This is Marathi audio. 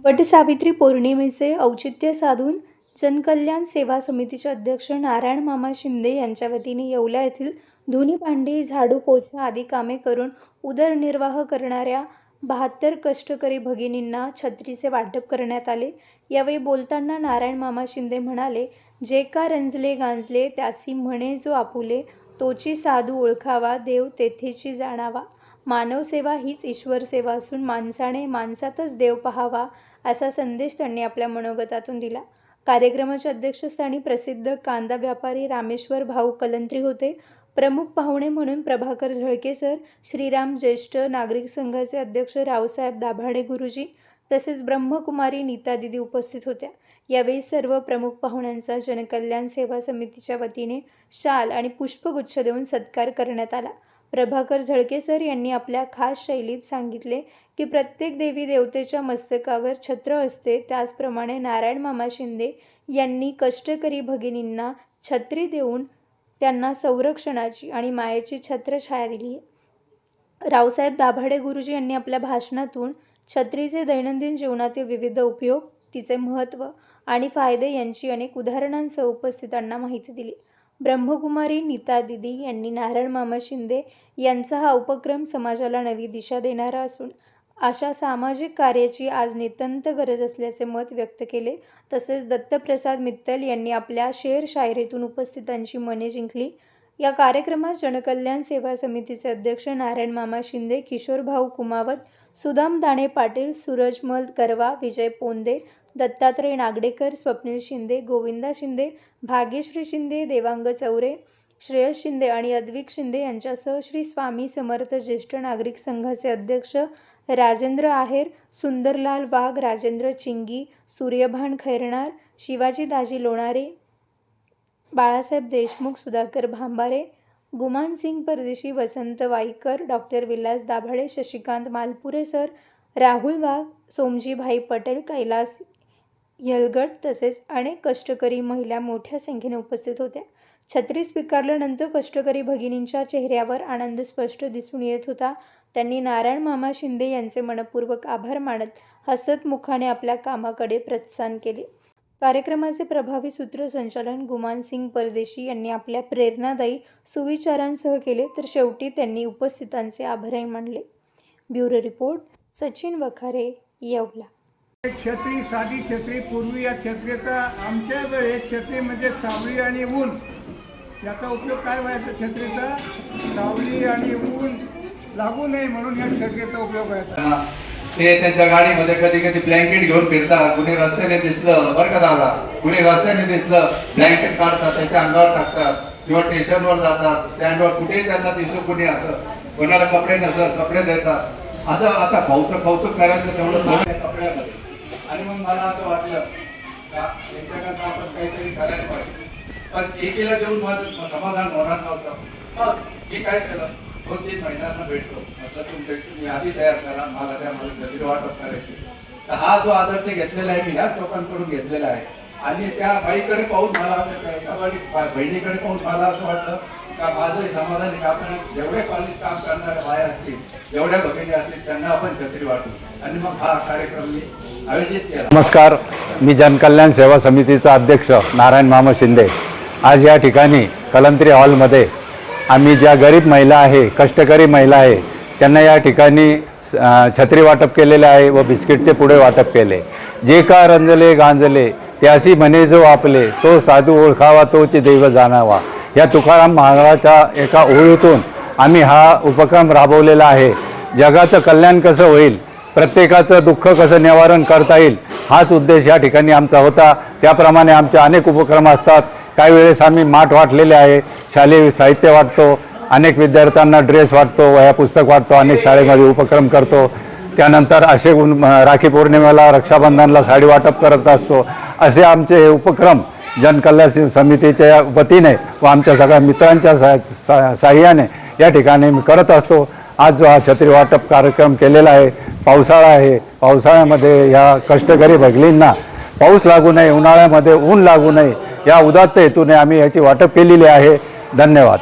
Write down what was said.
वटसावित्री पौर्णिमेचे औचित्य साधून जनकल्याण सेवा समितीचे अध्यक्ष नारायण मामा शिंदे यांच्या वतीने येवला येथील धुनी भांडी झाडू पोछा आदी कामे करून उदरनिर्वाह करणाऱ्या 72 कष्टकरी भगिनींना छत्रीचे वाटप करण्यात आले। यावेळी बोलताना नारायण मामा शिंदे म्हणाले, जे का रंजले गांजले त्यासी म्हणे जो आपुले, तोची साधू ओळखावा देव तेथेची जाणावा। मानव सेवा हीच ईश्वर सेवा असून माणसाने माणसातच देव पाहावा, असा संदेश त्यांनी आपल्या मनोगतातून दिला। कार्यक्रमाच्या अध्यक्षस्थानी प्रसिद्ध कांदा व्यापारी रामेश्वर भाऊ कलंत्री होते। प्रमुख पाहुणे म्हणून प्रभाकर झळके सर, श्रीराम ज्येष्ठ नागरिक संघाचे अध्यक्ष रावसाहेब दाभाडे गुरुजी तसेच ब्रह्मकुमारी नीता दिदी उपस्थित होत्या। यावेळी सर्व प्रमुख पाहुण्यांचा जनकल्याण सेवा समितीच्या वतीने शाल आणि पुष्पगुच्छ देऊन सत्कार करण्यात आला। प्रभाकर झळके सर यांनी आपल्या खास शैलीत सांगितले की प्रत्येक देवी देवतेच्या मस्तकावर छत्र असते, त्याचप्रमाणे नारायण मामा शिंदे यांनी कष्टकरी भगिनींना छत्री देऊन त्यांना संरक्षणाची आणि मायेची छत्रछाया दिली आहे। रावसाहेब दाभाडे गुरुजी यांनी आपल्या भाषणातून छत्रीचे दैनंदिन जीवनातील विविध उपयोग, तिचे महत्त्व आणि फायदे यांची अनेक उदाहरणांसह उपस्थितांना माहिती दिली। ब्रह्मकुमारी नीता दिदी यांनी नारायण मामा शिंदे यांचा हा उपक्रम समाजाला नवी दिशा देणारा असून अशा सामाजिक कार्याची आज नितांत गरज असल्याचे मत व्यक्त केले। तसेच दत्तप्रसाद मित्तल यांनी आपल्या शेर शायरीतून उपस्थितांची मने जिंकली। या कार्यक्रमात जनकल्याण सेवा समितीचे अध्यक्ष नारायण मामा शिंदे, किशोर भाऊ कुमावत, सुदाम दाणे पाटील, सूरजमल गरवा, विजय पोंदे, दत्तात्रय नागडेकर, स्वप्नील शिंदे, गोविंदा शिंदे, भाग्यश्री शिंदे, देवांग चौरे, श्रेयस शिंदे आणि अद्विक शिंदे यांच्यासह श्री स्वामी समर्थ ज्येष्ठ नागरिक संघाचे अध्यक्ष राजेंद्र आहेर, सुंदरलाल वाघ, राजेंद्र चिंगी, सूर्यभान खैरनार, शिवाजी दाजी लोणारे, बाळासाहेब देशमुख, सुधाकर भांबारे, गुमान सिंग परदेशी, वसंत वाईकर, डॉक्टर विलास दाभाडे, शशिकांत मालपुरे सर, राहुल वाघ, सोमजी भाई पटेल, कैलास यलगट तसेच अनेक कष्टकरी महिला मोठ्या संख्येने उपस्थित होत्या। छत्री स्वीकारल्यानंतर कष्टकरी भगिनींच्या चेहऱ्यावर आनंद स्पष्ट दिसून येत होता। त्यांनी नारायण मामा शिंदे यांचे मनपूर्वक आभार मानत हसत मुखाने आपल्या कामाकडे प्रस्थान केले। कार्यक्रमाचे प्रभावी सूत्रसंचालन गुमान सिंग परदेशी यांनी आपल्या प्रेरणादायी सुविचारांसह केले, तर शेवटी त्यांनी उपस्थितांचे आभारही मानले। Bureau report, Sachin Vakhare, Yeola. छत्री साधी छत्री, पूर्वी या छत्रीचा आमच्या वेळेत छत्री म्हणजे सावली आणि ऊन, याचा उपयोग काय व्हायचा? छत्रीचा सावली आणि ऊन लागू नये म्हणून या छत्रीचा उपयोग व्हायचा। ते त्यांच्या गाडीमध्ये कधी कधी ब्लँकेट घेऊन फिरतात। कुणी रस्त्याने दिसलं, बरं का दादा, कुणी रस्त्याने दिसलं ब्लँकेट काढतात, त्याच्या अंगावर टाकतात किंवा स्टेशनवर जातात, स्टँडवर कुठेही त्यांना दिसू, कुणी असं कोणाला कपडे नसत कपडे देतात, असं आता कौतुक करायचं तेवढं कपड्यामध्ये। आणि मग मला असं वाटलं का यांच्याकडनं आपण काहीतरी करायला पाहिजे, पण एकीला देऊन माझं समाधान होणार नव्हतं। मग मी काय केलं, 2-3 महिन्यांना भेटतो, म्हटलं तुम्ही आधी तयार करा, मला छत्री वाटप करायची। तर हा जो आदर्श घेतलेला आहे मी ह्याच लोकांकडून घेतलेला आहे। आणि त्या बाईकडे पाहून मला असं एका बहिणीकडे पाहून मला असं वाटलं का माझं समाधान आहे, आपण जेवढे कॉलेज काम करणाऱ्या बाया असतील, जेवढ्या भगिनी असतील, त्यांना आपण छत्री वाटू। आणि मग हा कार्यक्रम मी आयोजित केला। नमस्कार, मी जनकल्याण सेवा समितीचा अध्यक्ष नारायण मामा शिंदे। आज या ठिकाणी कलंत्री हॉलमध्ये आम्ही ज्या गरीब महिला आहे, कष्टकरी महिला आहे, त्यांना या ठिकाणी छत्री वाटप केलेले आहे व बिस्किटचे पुडे वाटप केले। जे का रंजले गांजले त्यासी म्हणे जो आपले, तो साधू ओळखावा तोची दैव जाणावा। या तुकाराम महाराजाच्या एका ओळीतून आम्ही हा उपक्रम राबवलेला आहे। जगाचं कल्याण कसं होईल, प्रत्येकाचं दुःख कसं निवारण करता येईल, हाच उद्देश या ठिकाणी आमचा होता। त्याप्रमाणे आमचे अनेक उपक्रम असतात। काही वेळेस आम्ही माठ वाटलेले आहे, शालेय साहित्य वाटतो, अनेक विद्यार्थ्यांना ड्रेस वाटतो, वह्या पुस्तक वाटतो, अनेक शाळेमध्ये उपक्रम करतो। त्यानंतर असे राखी पौर्णिमेला, रक्षाबंधनला साडी वाटप करत असतो। असे आमचे हे उपक्रम जनकल्याण समितीच्या वतीने व आमच्या सगळ्या मित्रांच्या साह्याने या ठिकाणी मी करत असतो। आज जो हा छत्री वाटप कार्यक्रम केलेला आहे, पावसाळा आहे, पावसाळ्यामध्ये या कष्टकरी भगिनींना पाऊस लागू नये, उन्हाळ्यामध्ये ऊन लागू नये, या उदात्त हेतूने आम्ही याची वाटप केलेली आहे। धन्यवाद।